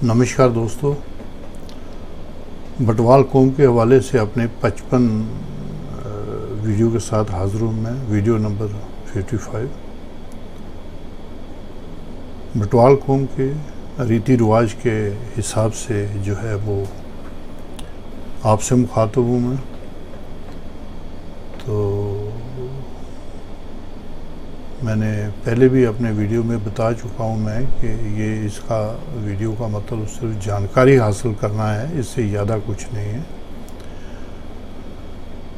नमस्कार दोस्तों, बटवाल कौम के हवाले से अपने 55 वीडियो के साथ हाजिर हूँ मैं। Video number 55। बटवाल कौम के रीति रिवाज के हिसाब से जो है वो आपसे मुखातब हूँ मैं। तो मैंने पहले भी अपने वीडियो में बता चुका हूँ मैं कि ये इसका वीडियो का मतलब सिर्फ जानकारी हासिल करना है, इससे ज़्यादा कुछ नहीं है।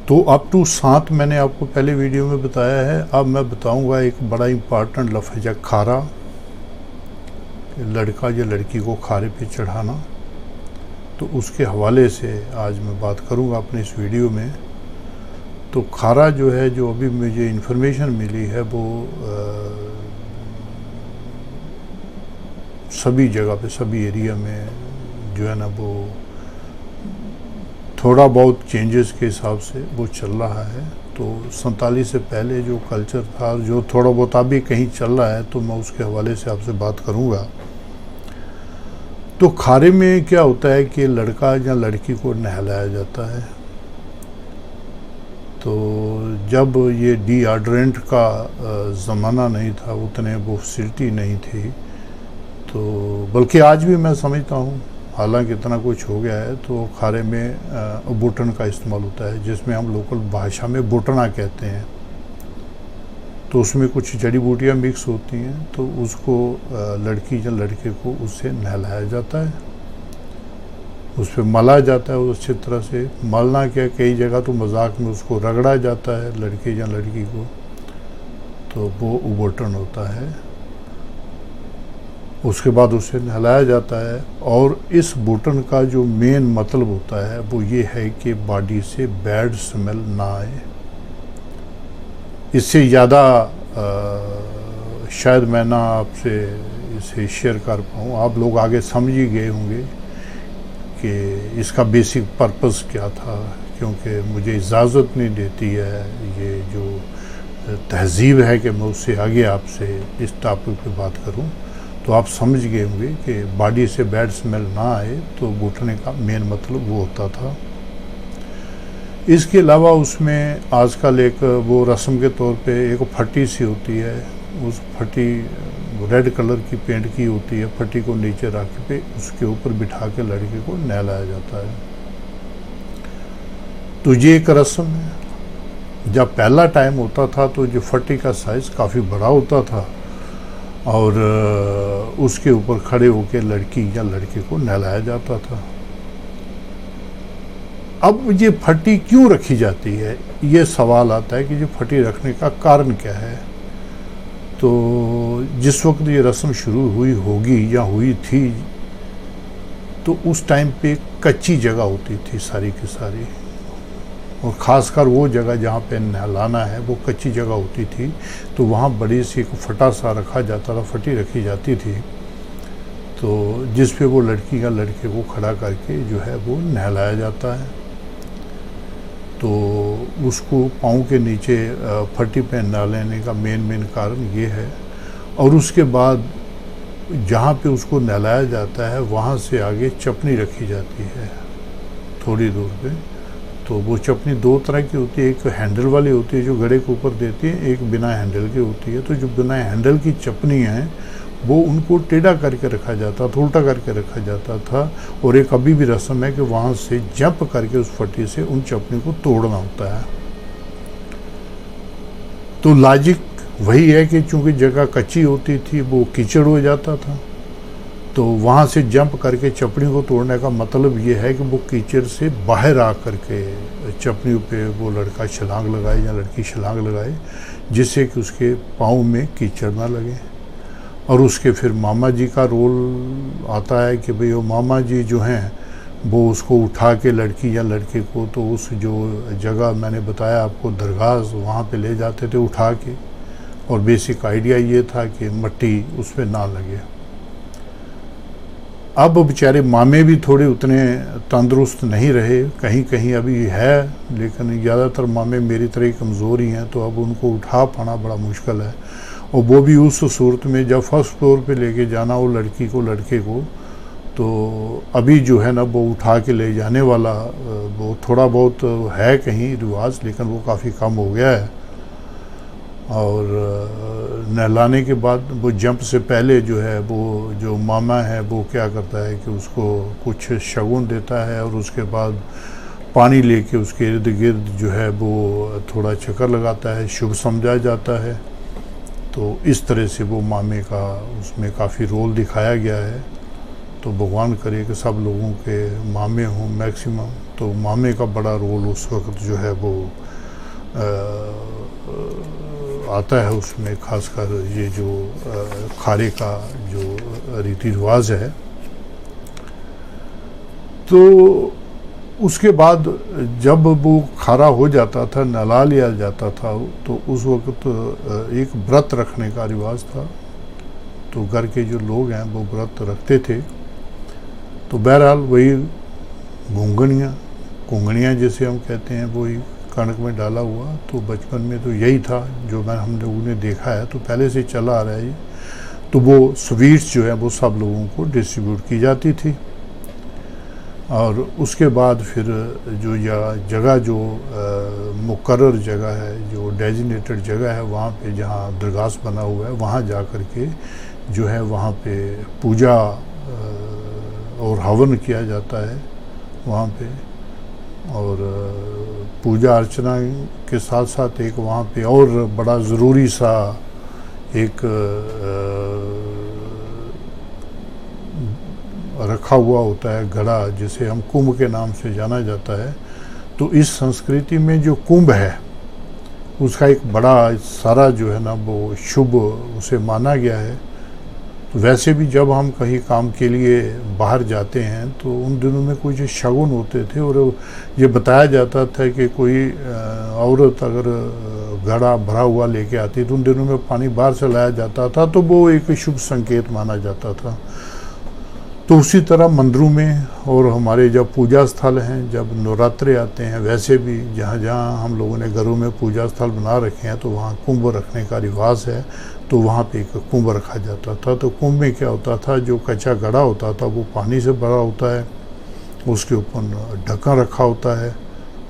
तो अप टू 7 मैंने आपको पहले वीडियो में बताया है। अब मैं बताऊँगा एक बड़ा इम्पॉर्टेंट लफ्ज़ है खारा, लड़का या लड़की को खारे पे चढ़ाना। तो उसके हवाले से आज मैं बात करूँगा अपने इस वीडियो में। तो खारा जो है, जो अभी मुझे इन्फॉर्मेशन मिली है, वो सभी जगह पे, सभी एरिया में जो है ना वो थोड़ा बहुत चेंजेस के हिसाब से वो चल रहा है। तो 47 से पहले जो कल्चर था, जो थोड़ा बहुत अभी कहीं चल रहा है, तो मैं उसके हवाले से आपसे बात करूँगा। तो खारे में क्या होता है कि लड़का या लड़की को नहलाया जाता है। तो जब ये डिओड्रेंट का ज़माना नहीं था, उतने वो फैसिलिटी नहीं थी, तो बल्कि आज भी मैं समझता हूँ, हालांकि इतना कुछ हो गया है, तो खारे में बोटन का इस्तेमाल होता है, जिसमें हम लोकल भाषा में बोटना कहते हैं। तो उसमें कुछ जड़ी बूटियाँ मिक्स होती हैं, तो उसको लड़की या लड़के को उससे नहलाया जाता है, उस पर मला जाता है अच्छी तरह से। मलना क्या, कई जगह तो मजाक में उसको रगड़ा जाता है लड़के या लड़की को, तो वो उबोटन होता है। उसके बाद उसे नहलाया जाता है। और इस बोटन का जो मेन मतलब होता है वो ये है कि बॉडी से बैड स्मेल ना आए। इससे ज़्यादा शायद मैं ना आपसे इसे शेयर कर पाऊँ, आप लोग आगे समझ ही गए होंगे कि इसका बेसिक पर्पस क्या था, क्योंकि मुझे इजाज़त नहीं देती है ये जो तहज़ीब है कि मैं उससे आगे आपसे इस टॉपिक पे बात करूं। तो आप समझ गए होंगे कि बॉडी से बैड स्मेल ना आए, तो घुटने का मेन मतलब वो होता था। इसके अलावा उसमें आजकल एक वो रस्म के तौर पे एक फटी सी होती है, उस फटी रेड कलर की पेंट की होती है, फटी को नीचे रख के उसके ऊपर बिठा के लड़के को नहलाया जाता है। तो ये एक रस्म है। जब पहला टाइम होता था तो जो फटी का साइज़ काफ़ी बड़ा होता था, और उसके ऊपर खड़े होकर लड़की या लड़के को नहलाया जाता था। अब ये फटी क्यों रखी जाती है, ये सवाल आता है कि जो फटी रखने का कारण क्या है। तो जिस वक्त ये रस्म शुरू हुई होगी या हुई थी, तो उस टाइम पे कच्ची जगह होती थी सारी की सारी, और ख़ासकर वो जगह जहाँ पे नहलाना है वो कच्ची जगह होती थी। तो वहाँ बड़ी सी एक फटा सा रखा जाता था, फटी रखी जाती थी, तो जिस पे वो लड़की या लड़के को खड़ा करके जो है वो नहलाया जाता है। तो उसको पाँव के नीचे फटी पे नहलाने का मेन कारण ये है। और उसके बाद जहाँ पे उसको नहलाया जाता है वहाँ से आगे चपनी रखी जाती है थोड़ी दूर पे। तो वो चपनी दो तरह की होती है, एक हैंडल वाली होती है जो घड़े के ऊपर देती है, एक बिना हैंडल की होती है। तो जो बिना हैंडल की चपनी है वो उनको टेढ़ा करके रखा जाता था, उल्टा करके रखा जाता था। और एक अभी भी रस्म है कि वहाँ से जंप करके उस फटी से उन चपनी को तोड़ना होता है। तो लॉजिक वही है कि चूंकि जगह कच्ची होती थी, वो कीचड़ हो जाता था, तो वहाँ से जंप करके चपनी को तोड़ने का मतलब ये है कि वो कीचड़ से बाहर आ करके चपनी पे वो लड़का छलांग लगाए या लड़की छलांग लगाए, जिससे कि उसके पाँव में कीचड़ ना लगे। और उसके फिर मामा जी का रोल आता है कि भाई वो मामा जी जो हैं वो उसको उठा के लड़की या लड़के को, तो उस जो जगह मैंने बताया आपको दरगाह, वहाँ पे ले जाते थे उठा के। और बेसिक आइडिया ये था कि मिट्टी उस पर ना लगे। अब बेचारे मामे भी थोड़े उतने तंदुरुस्त नहीं रहे, कहीं कहीं अभी है, लेकिन ज़्यादातर मामे मेरी तरह कमज़ोर ही हैं, तो अब उनको उठा पाना बड़ा मुश्किल है। और वो भी उस सूरत में जब फर्स्ट फ्लोर पे लेके जाना हो लड़की को लड़के को, तो अभी जो है ना वो उठा के ले जाने वाला वो थोड़ा बहुत है कहीं रिवाज, लेकिन वो काफ़ी कम हो गया है। और नहलाने के बाद वो जंप से पहले जो है वो जो मामा है वो क्या करता है कि उसको कुछ शगुन देता है और उसके बाद पानी लेके उसके इर्द गिर्द जो है वो थोड़ा चक्कर लगाता है, शुभ समझा जाता है। तो इस तरह से वो मामे का उसमें काफ़ी रोल दिखाया गया है। तो भगवान करे कि सब लोगों के मामे हों मैक्सिमम। तो मामे का बड़ा रोल उस वक्त जो है वो आता है उसमें, खासकर ये जो खारे का जो रीति रिवाज है। तो उसके बाद जब वो खारा हो जाता था, नला लिया जाता था, तो उस वक्त एक व्रत रखने का रिवाज था। तो घर के जो लोग हैं वो व्रत रखते थे। तो बहरहाल वही घूंगनियाँ जैसे हम कहते हैं वही कणक में डाला हुआ। तो बचपन में तो यही था जो हम लोगों ने देखा है, तो पहले से चला आ रहा है ये। तो वो स्वीट्स जो है वो सब लोगों को डिस्ट्रीब्यूट की जाती थी। और उसके बाद फिर जो जगह जो मुकर्रर जगह है, जो डेजिनेटेड जगह है, वहाँ पे जहाँ दरगाह बना हुआ है, वहाँ जा कर के जो है वहाँ पे पूजा और हवन किया जाता है वहाँ पे। और पूजा अर्चना के साथ साथ एक वहाँ पे और बड़ा ज़रूरी सा एक रखा हुआ होता है घड़ा, जिसे हम कुंभ के नाम से जाना जाता है। तो इस संस्कृति में जो कुंभ है उसका एक बड़ा सारा जो है ना वो शुभ उसे माना गया है। तो वैसे भी जब हम कहीं काम के लिए बाहर जाते हैं तो उन दिनों में कुछ शगुन होते थे और ये बताया जाता था कि कोई औरत अगर घड़ा भरा हुआ लेके आती तो उन दिनों में पानी बाहर से लाया जाता था, तो वो एक शुभ संकेत माना जाता था। तो उसी तरह मंदिरों में और हमारे जब पूजा स्थल हैं, जब नवरात्रे आते हैं, वैसे भी जहाँ जहाँ हम लोगों ने घरों में पूजा स्थल बना रखे हैं तो वहाँ कुंभ रखने का रिवाज है। तो वहाँ पे एक कुंभ रखा जाता था। तो कुंभ में क्या होता था, जो कच्चा घड़ा होता था वो पानी से भरा होता है, उसके ऊपर ढक्कन रखा होता है।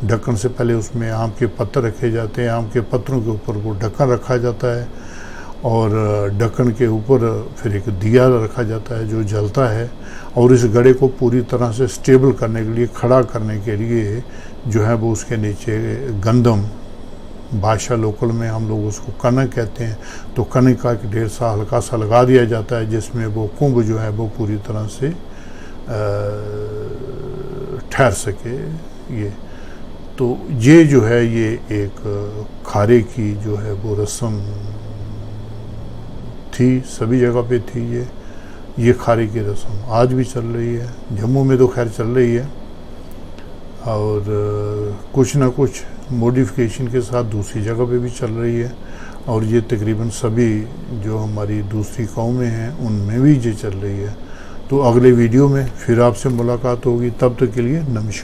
ढक्कन से पहले उसमें आम के पत्ते रखे जाते हैं, आम के पत्तों के ऊपर वो ढक्कन रखा जाता है और ढक्कन के ऊपर फिर एक दिया रखा जाता है जो जलता है। और इस घड़े को पूरी तरह से स्टेबल करने के लिए, खड़ा करने के लिए जो है वो उसके नीचे गंदम, भाषा लोकल में हम लोग उसको कनक कहते हैं, तो कनक का एक ढेर सा हल्का सा लगा दिया जाता है, जिसमें वो कुंभ जो है वो पूरी तरह से ठहर सके। ये तो ये जो है ये एक खारे की जो है वो रस्म थी, सभी जगह पे थी ये खारे की रस्म आज भी चल रही है। जम्मू में तो खैर चल रही है और कुछ ना कुछ मॉडिफिकेशन के साथ दूसरी जगह पे भी चल रही है। और ये तकरीबन सभी जो हमारी दूसरी कौमें हैं उनमें भी ये चल रही है। तो अगले वीडियो में फिर आपसे मुलाकात होगी, तब तक के लिए नमस्कार।